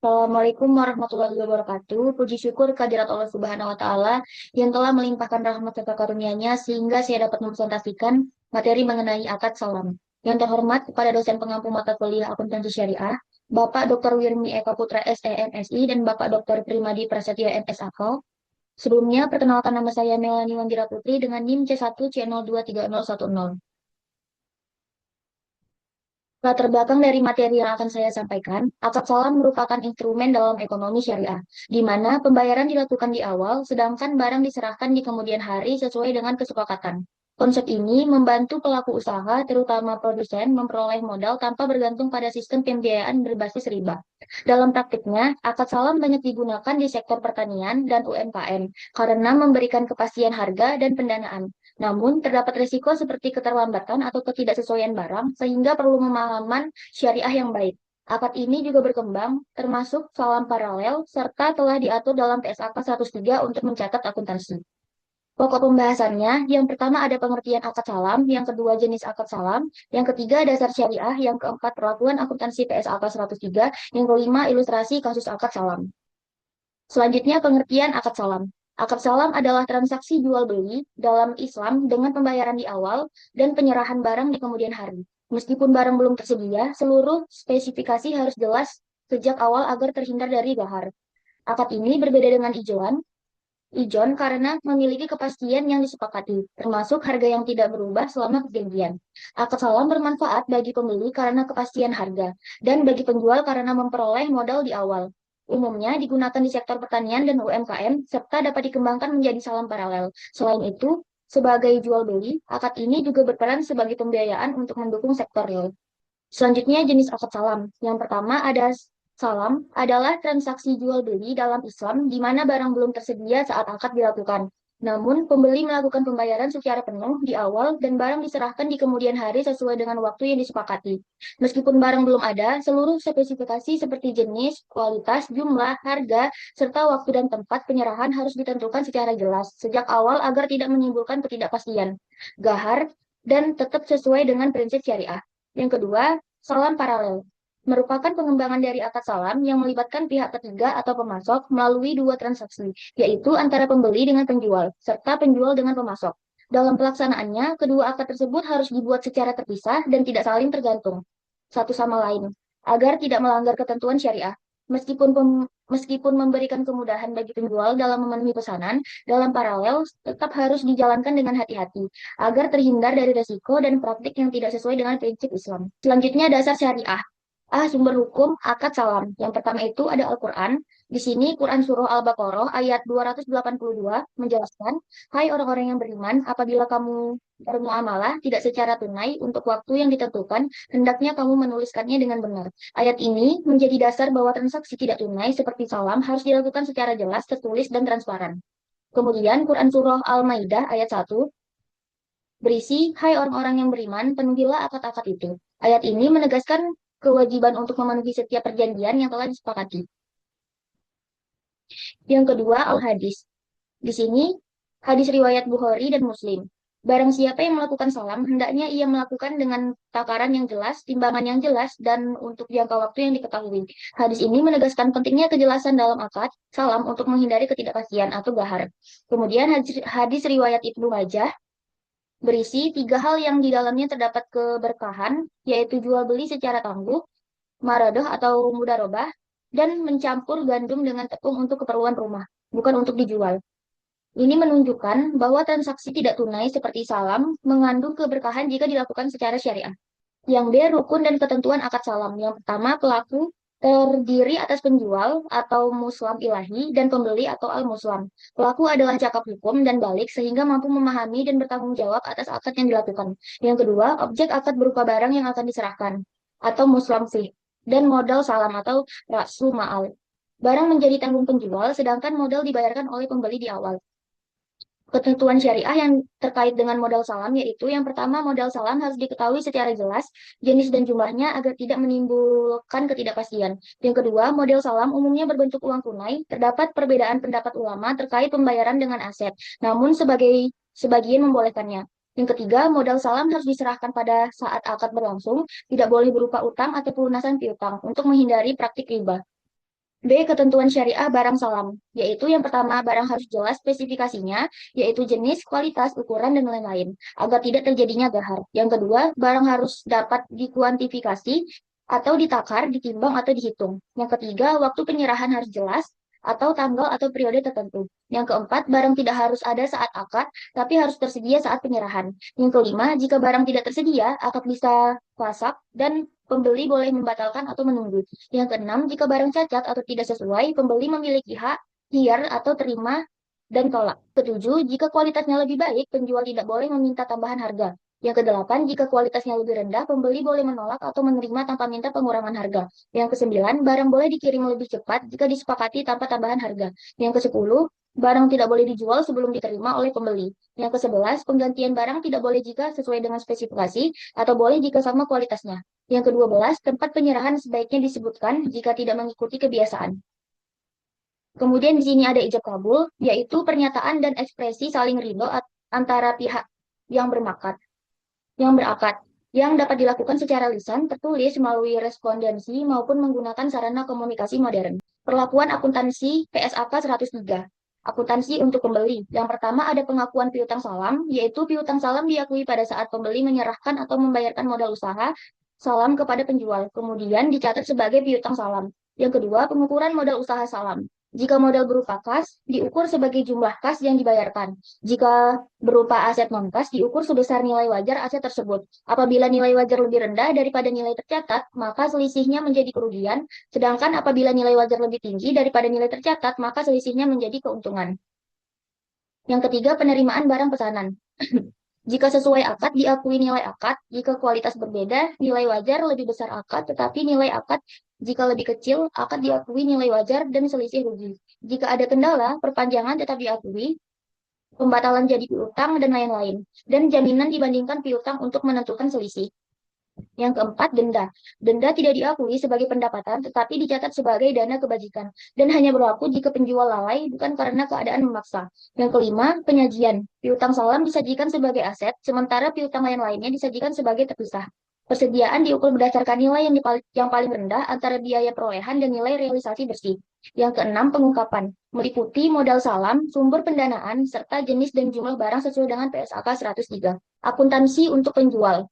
Assalamualaikum warahmatullahi wabarakatuh. Puji syukur kehadirat Allah Subhanahu wa Ta'ala yang telah melimpahkan rahmat serta karunia-Nya sehingga saya dapat mempresentasikan materi mengenai akad salam. Yang terhormat kepada dosen pengampu mata kuliah akuntansi syariah, Bapak Dr. Wirmi Eka Putra SEMSI dan Bapak Dr. Primadi Prasetya MSAKO. Sebelumnya, perkenalkan nama saya Melani Wandira Putri dengan NIM C1 C023010. Latar belakang dari materi yang akan saya sampaikan, akad salam merupakan instrumen dalam ekonomi syariah, di mana pembayaran dilakukan di awal, sedangkan barang diserahkan di kemudian hari sesuai dengan kesepakatan. Konsep ini membantu pelaku usaha, terutama produsen, memperoleh modal tanpa bergantung pada sistem pembiayaan berbasis riba. Dalam praktiknya, akad salam banyak digunakan di sektor pertanian dan UMKM karena memberikan kepastian harga dan pendanaan. Namun, terdapat risiko seperti keterlambatan atau ketidaksesuaian barang, sehingga perlu pemahaman syariah yang baik. Akad ini juga berkembang, termasuk salam paralel, serta telah diatur dalam PSAK 103 untuk mencatat akuntansi. Pokok pembahasannya, yang pertama ada pengertian akad salam, yang kedua jenis akad salam, yang ketiga dasar syariah, yang keempat perlakuan akuntansi PSAK 103, yang kelima ilustrasi kasus akad salam. Selanjutnya pengertian akad salam. Akad salam adalah transaksi jual beli dalam Islam dengan pembayaran di awal dan penyerahan barang di kemudian hari. Meskipun barang belum tersedia, seluruh spesifikasi harus jelas sejak awal agar terhindar dari gahar. Akad ini berbeda dengan ijon karena memiliki kepastian yang disepakati, termasuk harga yang tidak berubah selama perjanjian. Akad salam bermanfaat bagi pembeli karena kepastian harga, dan bagi penjual karena memperoleh modal di awal. Umumnya digunakan di sektor pertanian dan UMKM, serta dapat dikembangkan menjadi salam paralel. Selain itu, sebagai jual beli, akad ini juga berperan sebagai pembiayaan untuk mendukung sektor real. Selanjutnya jenis akad salam. Yang pertama ada salam adalah transaksi jual beli dalam Islam di mana barang belum tersedia saat akad dilakukan. Namun, pembeli melakukan pembayaran secara penuh di awal dan barang diserahkan di kemudian hari sesuai dengan waktu yang disepakati. Meskipun barang belum ada, seluruh spesifikasi seperti jenis, kualitas, jumlah, harga, serta waktu dan tempat penyerahan harus ditentukan secara jelas sejak awal agar tidak menimbulkan ketidakpastian, gahar, dan tetap sesuai dengan prinsip syariah. Yang kedua, salam paralel merupakan pengembangan dari akad salam yang melibatkan pihak ketiga atau pemasok melalui dua transaksi, yaitu antara pembeli dengan penjual, serta penjual dengan pemasok. Dalam pelaksanaannya, kedua akad tersebut harus dibuat secara terpisah dan tidak saling tergantung satu sama lain, agar tidak melanggar ketentuan syariah. Meskipun memberikan kemudahan bagi penjual dalam memenuhi pesanan, dalam paralel tetap harus dijalankan dengan hati-hati agar terhindar dari resiko dan praktik yang tidak sesuai dengan prinsip Islam. Selanjutnya dasar syariah. Sumber hukum akad salam. Yang pertama itu ada Al-Quran. Di sini Quran Surah Al-Baqarah ayat 282 menjelaskan, hai orang-orang yang beriman, apabila kamu bermuamalah tidak secara tunai untuk waktu yang ditentukan, hendaknya kamu menuliskannya dengan benar. Ayat ini menjadi dasar bahwa transaksi tidak tunai seperti salam harus dilakukan secara jelas, tertulis, dan transparan. Kemudian Quran Surah Al-Maidah ayat 1 berisi, hai orang-orang yang beriman, penuhilah akad-akad itu. Ayat ini menegaskan kewajiban untuk memenuhi setiap perjanjian yang telah disepakati. Yang kedua, al-hadis. Di sini, hadis riwayat Bukhari dan Muslim. Barang siapa yang melakukan salam, hendaknya ia melakukan dengan takaran yang jelas, timbangan yang jelas, dan untuk jangka waktu yang diketahui. Hadis ini menegaskan pentingnya kejelasan dalam akad salam untuk menghindari ketidakpastian atau gahar. Kemudian hadis riwayat Ibnu Majah berisi tiga hal yang di dalamnya terdapat keberkahan, yaitu jual beli secara tangguh, maradoh atau mudarobah, dan mencampur gandum dengan tepung untuk keperluan rumah, bukan untuk dijual. Ini menunjukkan bahwa transaksi tidak tunai seperti salam mengandung keberkahan jika dilakukan secara syariah. Yang B, rukun dan ketentuan akad salam. Yang pertama, pelaku terdiri atas penjual atau muslam ilahi dan pembeli atau al-muslam. Pelaku adalah cakap hukum dan balik sehingga mampu memahami dan bertanggung jawab atas akad yang dilakukan. Yang kedua, objek akad berupa barang yang akan diserahkan atau muslam fih dan modal salam atau rasu ma'al. Barang menjadi tanggung penjual sedangkan modal dibayarkan oleh pembeli di awal. Ketentuan syariah yang terkait dengan modal salam yaitu yang pertama modal salam harus diketahui secara jelas jenis dan jumlahnya agar tidak menimbulkan ketidakpastian. Yang kedua, modal salam umumnya berbentuk uang tunai. Terdapat perbedaan pendapat ulama terkait pembayaran dengan aset, namun sebagian membolehkannya. Yang ketiga, modal salam harus diserahkan pada saat akad berlangsung, tidak boleh berupa utang atau pelunasan piutang untuk menghindari praktik riba. B. Ketentuan syariah barang salam, yaitu yang pertama barang harus jelas spesifikasinya, yaitu jenis, kualitas, ukuran, dan lain-lain, agar tidak terjadinya gahar. Yang kedua, barang harus dapat dikuantifikasi atau ditakar, ditimbang, atau dihitung. Yang ketiga, waktu penyerahan harus jelas, atau tanggal atau periode tertentu. Yang keempat, barang tidak harus ada saat akad, tapi harus tersedia saat penyerahan. Yang kelima, jika barang tidak tersedia, akad bisa wasak dan pembeli boleh membatalkan atau menunggu. Yang keenam, jika barang cacat atau tidak sesuai, pembeli memiliki hak hiar atau terima dan tolak. Ketujuh, jika kualitasnya lebih baik, penjual tidak boleh meminta tambahan harga. Yang kedelapan, jika kualitasnya lebih rendah, pembeli boleh menolak atau menerima tanpa minta pengurangan harga. Yang kesembilan, barang boleh dikirim lebih cepat jika disepakati tanpa tambahan harga. Yang kesepuluh, barang tidak boleh dijual sebelum diterima oleh pembeli. Yang kesebelas, penggantian barang tidak boleh jika sesuai dengan spesifikasi atau boleh jika sama kualitasnya. Yang kedua belas, tempat penyerahan sebaiknya disebutkan jika tidak mengikuti kebiasaan. Kemudian di sini ada ijab kabul, yaitu pernyataan dan ekspresi saling ridho antara pihak yang bermakat, yang berakad, yang dapat dilakukan secara lisan, tertulis melalui respondensi maupun menggunakan sarana komunikasi modern. Perlakuan akuntansi PSAK 103. Akuntansi untuk pembeli. Yang pertama ada pengakuan piutang salam, yaitu piutang salam diakui pada saat pembeli menyerahkan atau membayarkan modal usaha salam kepada penjual, kemudian dicatat sebagai piutang salam. Yang kedua, pengukuran modal usaha salam. Jika modal berupa kas, diukur sebagai jumlah kas yang dibayarkan. Jika berupa aset non-kas, diukur sebesar nilai wajar aset tersebut. Apabila nilai wajar lebih rendah daripada nilai tercatat, maka selisihnya menjadi kerugian. Sedangkan apabila nilai wajar lebih tinggi daripada nilai tercatat, maka selisihnya menjadi keuntungan. Yang ketiga, penerimaan barang pesanan. Jika sesuai akad, diakui nilai akad. Jika kualitas berbeda, nilai wajar lebih besar akad, tetapi nilai akad jika lebih kecil, akad diakui nilai wajar dan selisih rugi. Jika ada kendala, perpanjangan tetap diakui, pembatalan jadi piutang, dan lain-lain. Dan jaminan dibandingkan piutang untuk menentukan selisih. Yang keempat, denda. Denda tidak diakui sebagai pendapatan, tetapi dicatat sebagai dana kebajikan, dan hanya berlaku jika penjual lalai, bukan karena keadaan memaksa. Yang kelima, penyajian. Piutang salam disajikan sebagai aset, sementara piutang lain-lainnya disajikan sebagai terpisah. Persediaan diukur berdasarkan nilai yang paling rendah antara biaya perolehan dan nilai realisasi bersih. Yang keenam, pengungkapan. Meliputi modal salam, sumber pendanaan, serta jenis dan jumlah barang sesuai dengan PSAK 103. Akuntansi untuk penjual.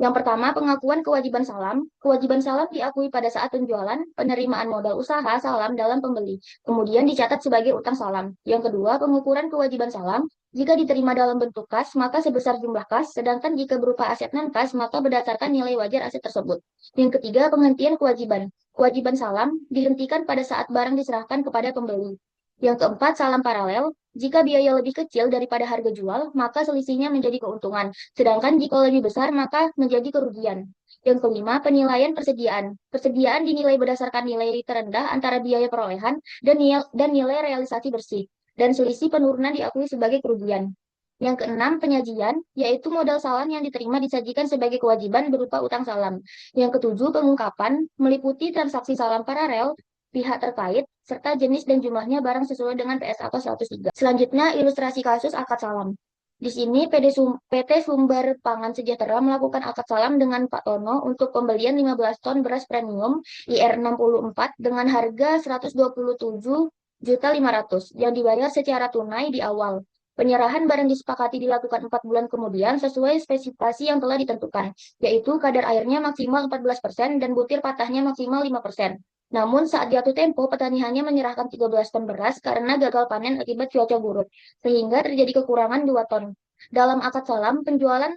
Yang pertama, pengakuan kewajiban salam. Kewajiban salam diakui pada saat penjualan, penerimaan modal usaha salam dalam pembeli, kemudian dicatat sebagai utang salam. Yang kedua, pengukuran kewajiban salam. Jika diterima dalam bentuk kas, maka sebesar jumlah kas, sedangkan jika berupa aset non-kas, maka berdasarkan nilai wajar aset tersebut. Yang ketiga, penghentian kewajiban. Kewajiban salam dihentikan pada saat barang diserahkan kepada pembeli. Yang keempat, salam paralel. Jika biaya lebih kecil daripada harga jual, maka selisihnya menjadi keuntungan. Sedangkan jika lebih besar, maka menjadi kerugian. Yang kelima, penilaian persediaan. Persediaan dinilai berdasarkan nilai terendah antara biaya perolehan dan nilai realisasi bersih. Dan selisih penurunan diakui sebagai kerugian. Yang keenam, penyajian, yaitu modal salam yang diterima disajikan sebagai kewajiban berupa utang salam. Yang ketujuh, pengungkapan, meliputi transaksi salam paralel, pihak terkait, serta jenis dan jumlahnya barang sesuai dengan PSAK 103. Selanjutnya, ilustrasi kasus akad salam. Di sini PT Sumber Pangan Sejahtera melakukan akad salam dengan Pak Tono untuk pembelian 15 ton beras premium IR 64 dengan harga 127.500.000 yang dibayar secara tunai di awal. Penyerahan barang disepakati dilakukan 4 bulan kemudian sesuai spesifikasi yang telah ditentukan, yaitu kadar airnya maksimal 14% dan butir patahnya maksimal 5%. Namun saat jatuh tempo, petani hanya menyerahkan 13 ton beras karena gagal panen akibat cuaca buruk, sehingga terjadi kekurangan 2 ton. Dalam akad salam, penjualan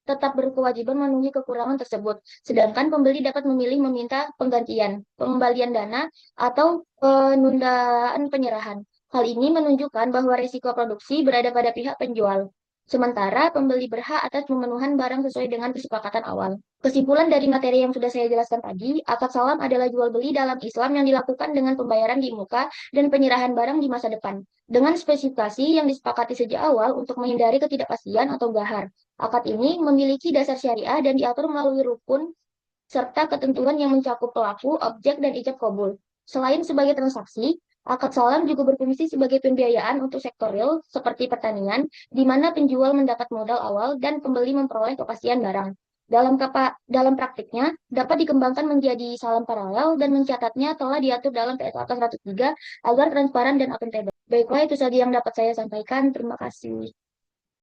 tetap berkewajiban memenuhi kekurangan tersebut, sedangkan pembeli dapat memilih meminta penggantian, pengembalian dana, atau penundaan penyerahan. Hal ini menunjukkan bahwa risiko produksi berada pada pihak penjual, sementara pembeli berhak atas pemenuhan barang sesuai dengan kesepakatan awal. Kesimpulan dari materi yang sudah saya jelaskan tadi, akad salam adalah jual beli dalam Islam yang dilakukan dengan pembayaran di muka dan penyerahan barang di masa depan, dengan spesifikasi yang disepakati sejak awal untuk menghindari ketidakpastian atau gahar. Akad ini memiliki dasar syariah dan diatur melalui rukun serta ketentuan yang mencakup pelaku, objek, dan ijab kabul. Selain sebagai transaksi, akad salam juga berfungsi sebagai pembiayaan untuk sektor real seperti pertanian, di mana penjual mendapat modal awal dan pembeli memperoleh kepastian barang. Dalam praktiknya, dapat dikembangkan menjadi salam paralel dan mencatatnya telah diatur dalam PSAK 103 agar transparan dan akuntabel. Baiklah, itu saja yang dapat saya sampaikan. Terima kasih.